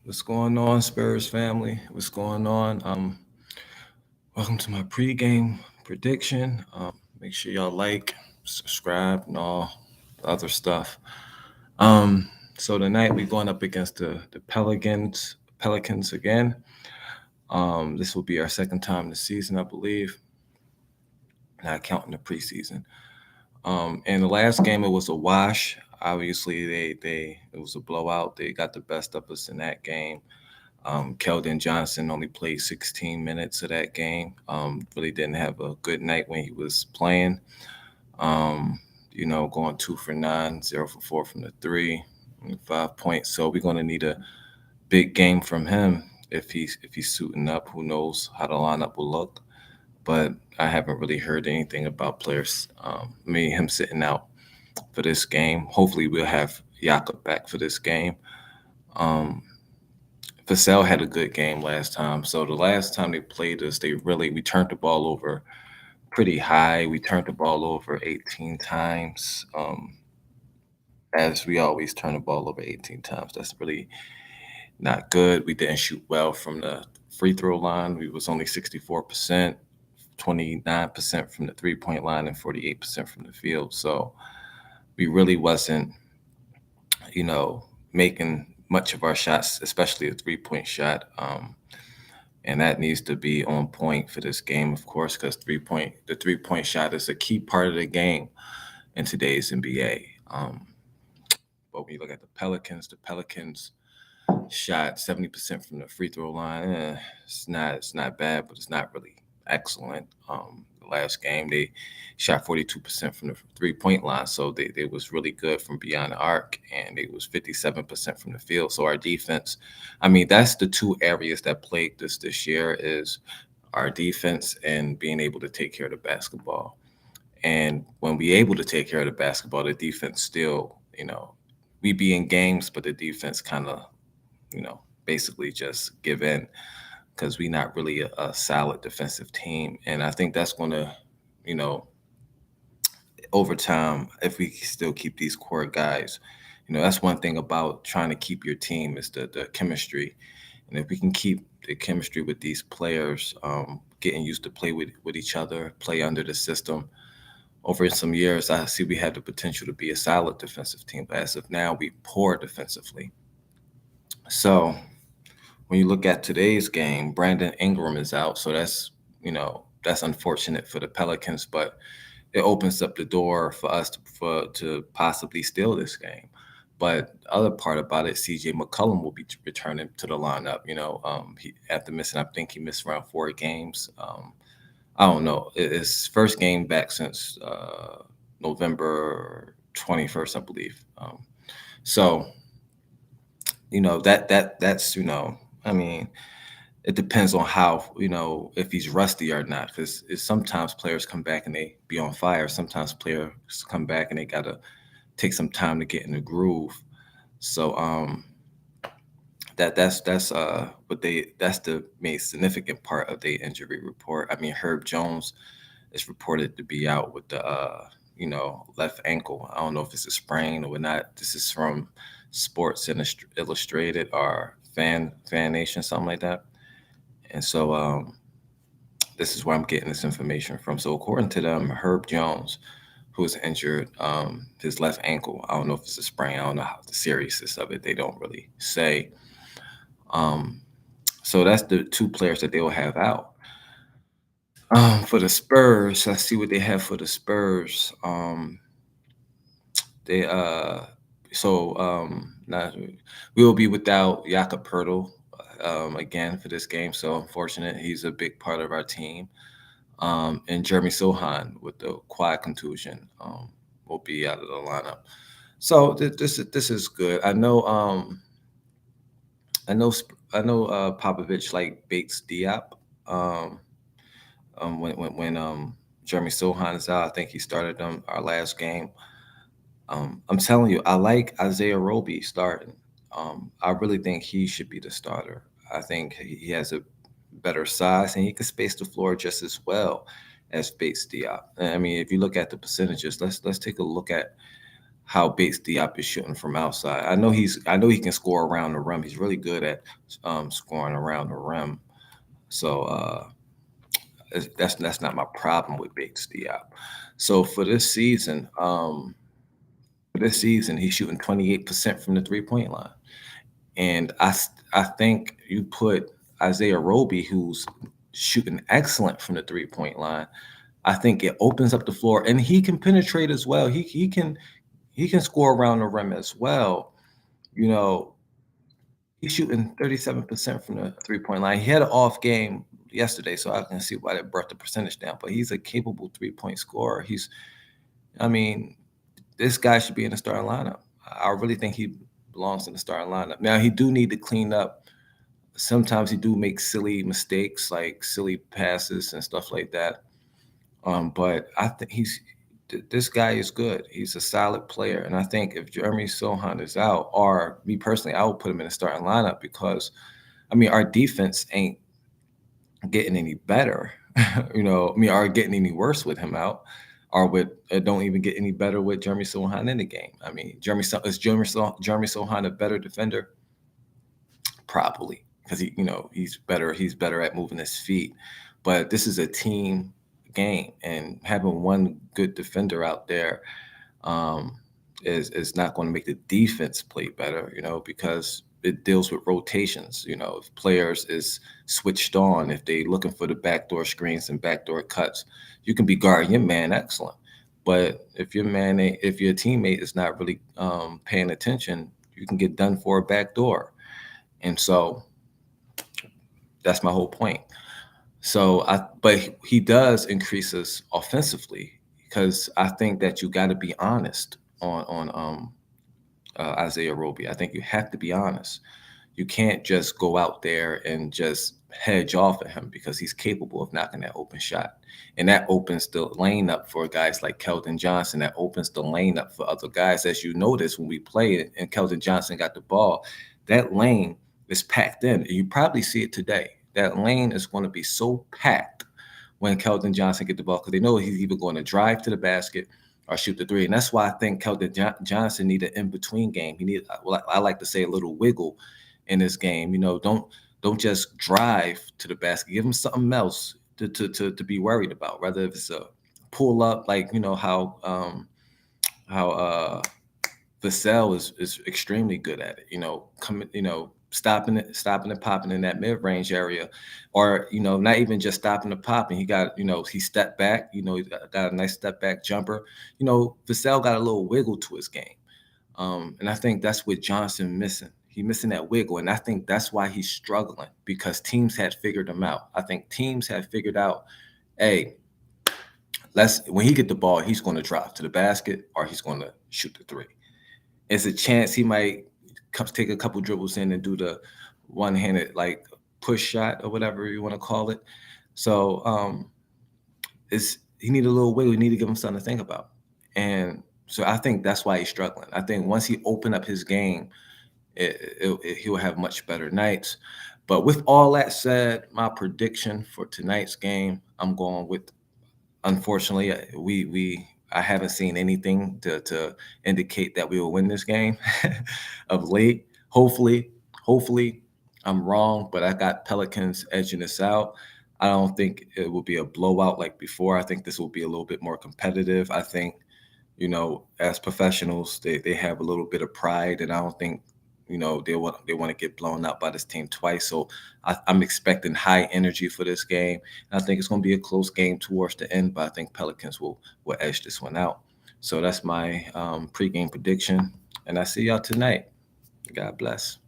What's going on, Spurs family? What's going on? Welcome to my pregame prediction. Make sure y'all like, subscribe, and all the other stuff. So tonight we're going up against the Pelicans again. This will be our second time this season, I believe, not counting the preseason. And the last game it was a wash. Obviously, they it was a blowout. They got the best of us in that game. Keldon Johnson only played 16 minutes of that game. Really didn't have a good night when he was playing. Going 2 for 9, 0 for 4 from the three, 5 points. So we're going to need a big game from him if he's suiting up. Who knows how the lineup will look? But I haven't really heard anything about players. Him sitting out for this game. Hopefully, we'll have Jakob back for this game. Um, Vassell had a good game last time. So the last time they played us, we turned the ball over pretty high. We turned the ball over 18 times. As we always turn the ball over 18 times. That's really not good. We didn't shoot well from the free throw line. We was only 64%, 29% from the 3-point line, and 48% from the field. So we really wasn't, making much of our shots, especially a 3-point shot. And that needs to be on point for this game, of course, because the 3-point shot is a key part of the game in today's NBA. But when you look at the Pelicans shot 70% from the free throw line. It's not bad, but it's not really excellent. The last game they shot 42% from the 3-point line, so they was really good from beyond the arc, and they was 57% from the field. So our defense, that's the two areas that plagued us this year is our defense and being able to take care of the basketball. And when we able to take care of the basketball, the defense still, we be in games, but the defense kind of basically just give in because we're not really a solid defensive team. And I think that's going to, you know, over time, if we still keep these core guys, that's one thing about trying to keep your team is the chemistry. And if we can keep the chemistry with these players, getting used to play with each other, play under the system, over some years, I see we have the potential to be a solid defensive team. But as of now, we poor defensively. So when you look at today's game, Brandon Ingram is out, so that's unfortunate for the Pelicans, but it opens up the door for us to possibly steal this game. But the other part about it, CJ McCollum will be returning to the lineup. After missing, I think he missed around 4 games. I don't know. It's his first game back since November 21st, I believe. So that's I mean, it depends on how if he's rusty or not. Because sometimes players come back and they be on fire. Sometimes players come back and they gotta take some time to get in the groove. So that's the main significant part of the injury report. Herb Jones is reported to be out with the left ankle. I don't know if it's a sprain or not. This is from Sports Illustrated or Fan Nation, something like that. And so this is where I'm getting this information from. So according to them, Herb Jones, who was injured, his left ankle. I don't know if it's a sprain. I don't know how the seriousness of it. They don't really say. Um, so that's the two players that they will have out. For the Spurs, I see what they have for the Spurs. They so Not, we will be without Jakob Pertl again for this game. So unfortunate, he's a big part of our team. And Jeremy Sohan with the quad contusion will be out of the lineup. So this is good. I know Popovich like Bates Diop. Um, when Jeremy Sohan is out, I think he started them our last game. I'm telling you, I like Isaiah Roby starting. I really think he should be the starter. I think he has a better size and he can space the floor just as well as Bates Diop. If you look at the percentages, let's take a look at how Bates Diop is shooting from outside. I know he can score around the rim. He's really good at scoring around the rim. So that's not my problem with Bates Diop. So for this season, he's shooting 28% from the 3-point line. And I think you put Isaiah Roby, who's shooting excellent from the 3-point line. I think it opens up the floor, and he can penetrate as well. He can score around the rim as well. You know, he's shooting 37% from the 3-point line. He had an off game yesterday, so I can see why that brought the percentage down. But he's a capable 3-point scorer. I mean, this guy should be in the starting lineup. I really think he belongs in the starting lineup. Now he do need to clean up. Sometimes he do make silly mistakes, like silly passes and stuff like that. But I think this guy is good. He's a solid player, and I think if Jeremy Sohan is out, or me personally, I would put him in the starting lineup because, I mean, our defense ain't getting any better. Are getting any worse with him out, or with don't even get any better with Jeremy Sohan in the game. I mean, Jeremy Sohan a better defender? Probably, because he's better at moving his feet. But this is a team game, and having one good defender out there um, is not going to make the defense play better, because it deals with rotations. If players is switched on, if they looking for the backdoor screens and backdoor cuts, you can be guarding your man excellent. But if if your teammate is not really paying attention, you can get done for a backdoor. And so that's my whole point. But he does increase us offensively, because I think that you got to be honest on Isaiah Roby. I think you have to be honest. You can't just go out there and just hedge off at him, because he's capable of knocking that open shot. And that opens the lane up for guys like Keldon Johnson. That opens the lane up for other guys. As you notice, when we play and Keldon Johnson got the ball, that lane is packed in. You probably see it today. That lane is going to be so packed when Keldon Johnson get the ball, because they know he's either going to drive to the basket or shoot the three. And that's why I think Keldon Johnson need an in-between game. He need, well, I like to say, a little wiggle in this game. Don't just drive to the basket. Give him something else to be worried about. Whether if it's a pull up, like how Vassell is extremely good at it. Coming, stopping and popping in that mid range area, or not even just stopping and popping. He got he stepped back. He got a nice step back jumper. Vassell got a little wiggle to his game, and I think that's what Johnson missing. He missing that wiggle, and I think that's why he's struggling, because teams had figured him out. I think teams have figured out, hey, when he get the ball, he's going to drop to the basket or he's going to shoot the three. It's a chance he might take a couple dribbles in and do the one-handed like push shot or whatever you want to call it. So he need a little wiggle. You need to give him something to think about. And so I think that's why he's struggling. I think once he open up his game, he'll have much better nights. But with all that said, my prediction for tonight's game, I'm going with, unfortunately, I haven't seen anything to indicate that we will win this game of late. Hopefully I'm wrong, but I got Pelicans edging this out. I don't think it will be a blowout like before. I think this will be a little bit more competitive. I think, as professionals, they have a little bit of pride, and I don't think, they want to get blown out by this team twice. So I'm expecting high energy for this game. And I think it's going to be a close game towards the end, but I think Pelicans will edge this one out. So that's my pregame prediction, and I see y'all tonight. God bless.